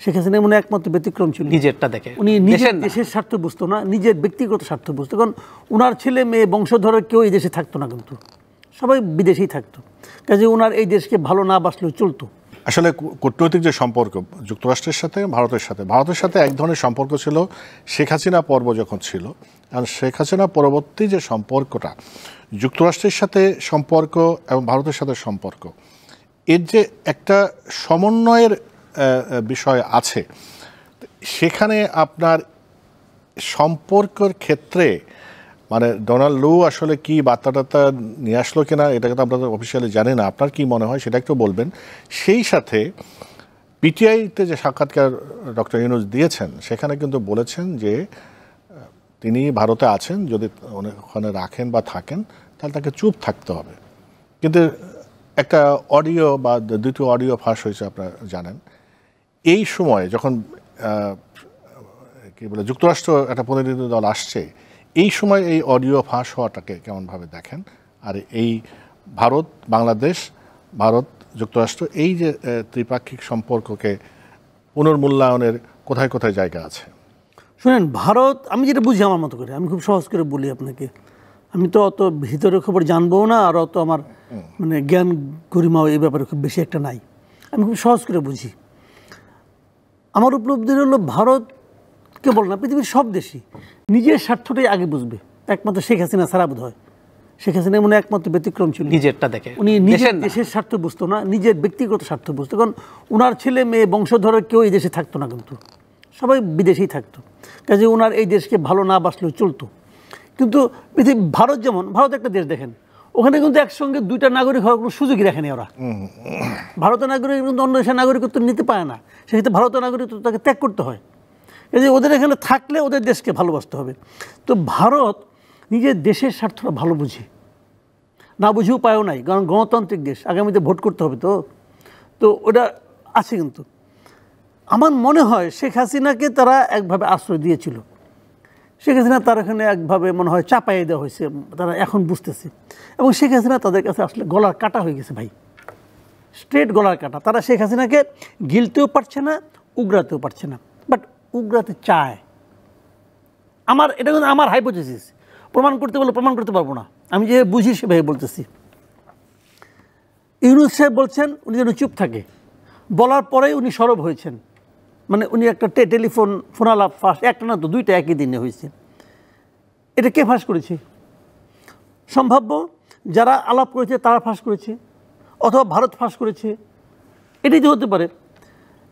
শেখ হাসিনা মনে একমাত্র ব্যতিক্রম ছিল, নিজেরটা দেখে। উনি নিজের দেশের স্বার্থ বুঝতো না, নিজের ব্যক্তিগত স্বার্থ বুঝতো। কারণ ওনার ছেলে মেয়ে বংশধরের কেউ এই দেশে থাকতো না, কিন্তু সবাই বিদেশেই থাকতো। কাজে ওনার এই দেশকে ভালো না বাসলেও চলতো। আসলে কূটনৈতিক যে সম্পর্ক যুক্তরাষ্ট্রের সাথে ভারতের সাথে এক ধরনের সম্পর্ক ছিল শেখ হাসিনা পর্ব যখন ছিল, আর শেখ হাসিনা পরবর্তী যে সম্পর্কটা যুক্তরাষ্ট্রের সাথে সম্পর্ক এবং ভারতের সাথে সম্পর্ক, এর যে একটা সমন্বয়ের বিষয় আছে, সেখানে আপনার সম্পর্কের ক্ষেত্রে মানে ডোনাল্ড লু আসলে কি বার্তাটা নিয়ে আসলো কিনা এটা কিন্তু আমরা অফিসিয়ালি জানি না, আপনার কি মনে হয় সেটা একটু বলবেন। সেই সাথে পিটিআইতে যে সাক্ষাৎকার ডক্টর ইউনূস দিয়েছেন সেখানে কিন্তু বলেছেন যে তিনি ভারতে আছেন, যদি ওখানে রাখেন বা থাকেন তাহলে তাকে চুপ থাকতে হবে। কিন্তু একটা অডিও বা দুটো অডিও ফাঁস হয়েছে আপনারা জানেন। এই সময় যখন কি বলে যুক্তরাষ্ট্র একটা প্রতিনিধি দল আসছে, এই সময় এই অডিও ফাঁস হওয়াটাকে কেমনভাবে দেখেন? আর এই ভারত বাংলাদেশ, ভারত যুক্তরাষ্ট্র এই যে ত্রিপাক্ষিক সম্পর্ককে পুনর্মূল্যায়নের কোথায় কোথায় জায়গা আছে? শুনেন, ভারত, আমি যেটা বুঝি আমার মতো করে, আমি খুব সহজ করে বলি আপনাকে, আমি তো অত ভিতরের খবর জানবো না, আর অত আমার মানে জ্ঞান গরিমাও এই ব্যাপারে খুব বেশি একটা নাই। আমি খুব সহজ করে বুঝি। আমার উপলব্ধি হলো ভারত কেবল না, পৃথিবীর সব দেশই নিজের স্বার্থটাই আগে বুঝবে। একমাত্র শেখ হাসিনা ছাড়া বোধ হয়, শেখ হাসিনা মনে একমাত্র ব্যতিক্রম ছিল, নিজেরটা দেখে। উনি নিজের দেশের স্বার্থ বুঝতো না, নিজের ব্যক্তিগত স্বার্থ বুঝতো। কারণ ওনার ছেলে মেয়ে বংশধরের কেউ এই দেশে থাকতো না, কিন্তু সবাই বিদেশেই থাকতো। কাজে ওনার এই দেশকে ভালো না বাসলেও চলতো। কিন্তু পৃথিবী ভারত যেমন, ভারত একটা দেশ দেখেন, ওখানে কিন্তু একসঙ্গে দুইটা নাগরিক হওয়ার কোনো সুযোগই রাখেনি ওরা। ভারতের নাগরিক কিন্তু অন্য দেশের নাগরিকত্ব নিতে পারে না, সেক্ষেত্রে ভারতের নাগরিকত্ব তাকে ত্যাগ করতে হয়। এই যে ওদের এখানে থাকলে ওদের দেশকে ভালোবাসতে হবে। তো ভারত নিজের দেশের স্বার্থটা ভালো বুঝে, না বুঝেও পায়ও নাই, কারণ গণতান্ত্রিক দেশ, আগামীতে ভোট করতে হবে। তো ওটা আছে। কিন্তু আমার মনে হয় শেখ হাসিনাকে তারা একভাবে আশ্রয় দিয়েছিল। শেখ হাসিনা তার এখানে একভাবে মনে হয় চাপাইয়ে দেওয়া হয়েছে, তারা এখন বুঝতেছে। এবং শেখ হাসিনা তাদের কাছে আসলে গলার কাটা হয়ে গেছে ভাই, স্ট্রেট গলার কাটা। তারা শেখ হাসিনাকে গিলতেও পারছে না, উগরাতেও পারছে না, বাট উগরাতে চায়। এটা কিন্তু আমার হাইপোথিসিস, প্রমাণ করতে বলে প্রমাণ করতে পারবো না, আমি যে বুঝি সেভাবে বলতেছি। ইউনূস সাহেব বলছেন উনি যেন চুপ থাকে, বলার পরেই উনি সরব হয়েছেন। মানে উনি একটা ফোন আলাপ ফাঁস, একটা না তো দুইটা একই দিনে হয়েছে। এটা কে ফাঁস করেছে? সম্ভাব্য যারা আলাপ করেছে তারা ফাঁস করেছে, অথবা ভারত ফাঁস করেছে, এটাই তো হতে পারে।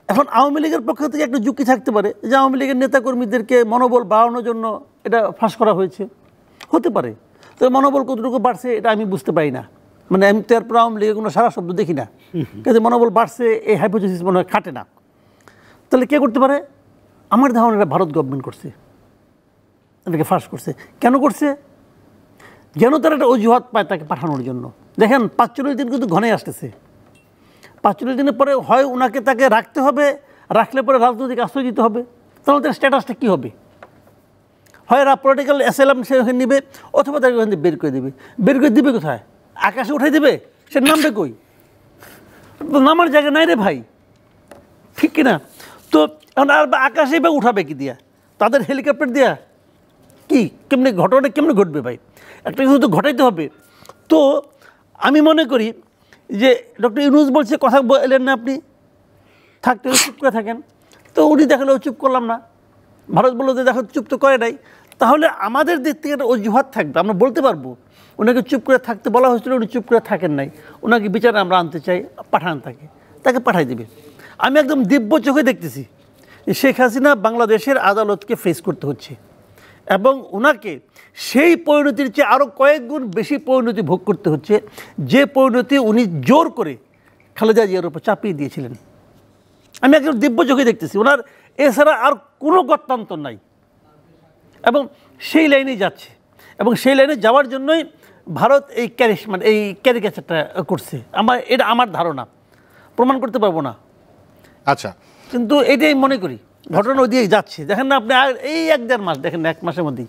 এখন আওয়ামী লীগের পক্ষ থেকে একটা যুক্তি থাকতে পারে যে আওয়ামী লীগের নেতাকর্মীদেরকে মনোবল বাড়ানোর জন্য এটা ফাঁস করা হয়েছে, হতে পারে। তো মনোবল কতটুকু বাড়ছে এটা আমি বুঝতে পারি না, মানে আমি তো এরপর আওয়ামী লীগের কোনো সারা শব্দ দেখি না, কিন্তু মনোবল বাড়ছে এই হাইপোথিসিস মনে হয় খাটে না। তাহলে কে করতে পারে? আমার ধারণা এটা ভারত গভর্নমেন্ট করছে, এটাকে ফাঁস করছে। কেন করছে? যেন তারা একটা অজুহাত পায় তাকে পাঠানোর জন্য। দেখেন ৪৫ দিন কিন্তু ঘনে আসতেছে, ৪৫ দিনের পরে হয় ওনাকে তাকে রাখতে হবে, রাখলে পরে রাজনৈতিক আশ্রয় দিতে হবে, তাহলে তার স্ট্যাটাসটা কী হবে? হয় পলিটিক্যাল অ্যাসাইলাম সে ওখানে নেবে, অথবা তাকে ওখান থেকে বের করে দেবে। বের করে দিবে কোথায়? আকাশে উঠাই দেবে? সে নামবে কই? নামার জায়গা নাই রে ভাই, ঠিক কিনা? তো এখন আর আকাশেই বা উঠাবে কি দিয়া? তাদের হেলিকপ্টার দিয়া? কি কেমনি ঘটনা কেমনি ঘটবে ভাই? একটা কিছু তো ঘটাইতে হবে। তো আমি মনে করি যে ডক্টর ইউনূস বলছে কথা বললেন না আপনি, থাকতে চুপ করে থাকেন। তো উনি দেখালেও চুপ করলাম না, ভারত বললো যে দেখো চুপ তো করে নাই, তাহলে আমাদের দিক থেকে একটা অজুহাত থাকবে, আমরা বলতে পারবো ওনাকে চুপ করে থাকতে বলা হয়েছিল, উনি চুপ করে থাকেন নাই, ওনাকে বিচারে আমরা আনতে চাই, পাঠান তাকে পাঠাই দেবে। আমি একদম দিব্য চোখে দেখতেছি যে শেখ হাসিনা বাংলাদেশের আদালতকে ফেস করতে হচ্ছে, এবং ওনাকে সেই পরিণতির চেয়ে আরও কয়েক গুণ বেশি পরিণতি ভোগ করতে হচ্ছে, যে পরিণতি উনি জোর করে খালেদা জিয়ার উপর চাপিয়ে দিয়েছিলেন। আমি একদম দিব্য চোখে দেখতেছি, ওনার এছাড়া আর কোনো গত্যান্তর নাই, এবং সেই লাইনে যাচ্ছে। এবং সেই লাইনে যাওয়ার জন্যই ভারত এই ক্যারিকেচারটা করছে। এটা আমার ধারণা, প্রমাণ করতে পারবো না। আচ্ছা, কিন্তু এটাই মনে করি ঘটনা ওই দিয়ে যাচ্ছে। দেখেন না আপনি, আর এই ১-১.৫ মাস দেখেন, ১ মাসের মধ্যেই